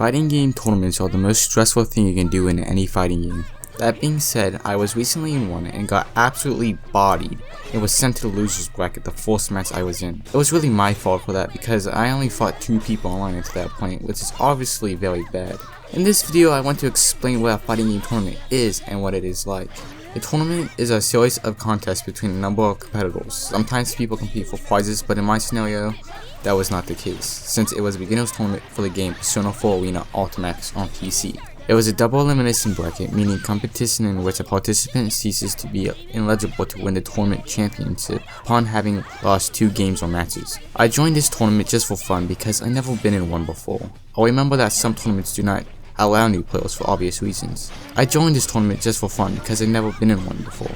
Fighting game tournaments are the most stressful thing you can do in any fighting game. That being said, I was recently in one and got absolutely bodied and was sent to the losers bracket the first match I was in. It was really my fault for that because I only fought 2 people online until that point, which is obviously very bad. In this video I want to explain what a fighting game tournament is and what it is like. A tournament is a series of contests between a number of competitors. Sometimes people compete for prizes, but in my scenario, that was not the case, since it was a beginner's tournament for the game Persona 4 Arena Ultimax on PC. It was a double elimination bracket, meaning competition in which a participant ceases to be eligible to win the tournament championship upon having lost 2 games or matches. I joined this tournament just for fun because I've never been in one before. I remember that some tournaments do not allow new players for obvious reasons. I joined this tournament just for fun because I've never been in one before.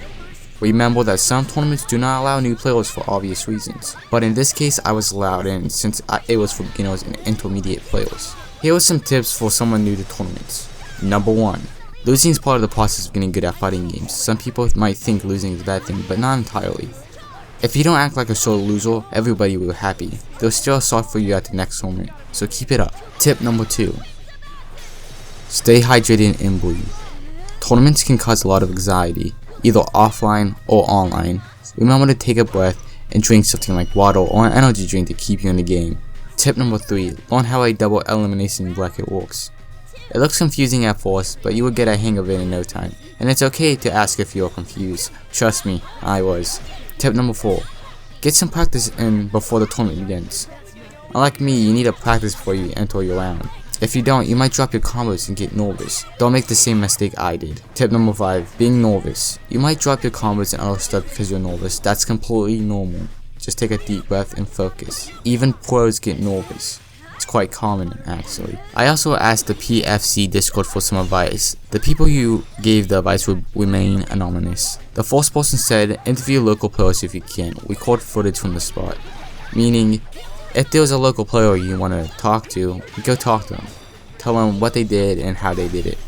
Remember that some tournaments do not allow new players for obvious reasons, but in this case I was allowed in since it was for beginners and intermediate players. Here are some tips for someone new to tournaments. Number 1. Losing is part of the process of getting good at fighting games. Some people might think losing is a bad thing, but not entirely. If you don't act like a sore loser, everybody will be happy. They'll still start for you at the next tournament, so keep it up. Tip number 2. Stay hydrated and breathe. Tournaments can cause a lot of anxiety, either offline or online. Remember to take a breath and drink something like water or an energy drink to keep you in the game. Tip number 3. Learn how a double elimination bracket works. It looks confusing at first, but you will get a hang of it in no time, and it's okay to ask if you are confused. Trust me, I was. Tip number 4. Get some practice in before the tournament begins. Unlike me, you need to practice before you enter your round. If you don't, you might drop your combos and get nervous. Don't make the same mistake I did. Tip number 5. Being nervous. You might drop your combos and other stuff because you're nervous. That's completely normal. Just take a deep breath and focus. Even pros get nervous. It's quite common, actually. I also asked the PFC Discord for some advice. The people you gave the advice would remain anonymous. The first person said, interview local players if you can. Record footage from the spot. Meaning, if there's a local player you want to talk to, go talk to them. Tell them what they did and how they did it.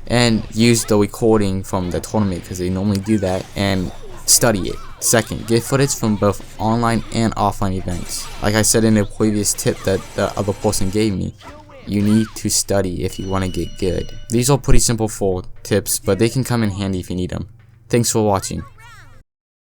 And use the recording from the tournament because they normally do that, and study it. Second, get footage from both online and offline events. Like I said in the previous tip that the other person gave me, you need to study if you want to get good. These are pretty simple 4 tips, but they can come in handy if you need them. Thanks for watching.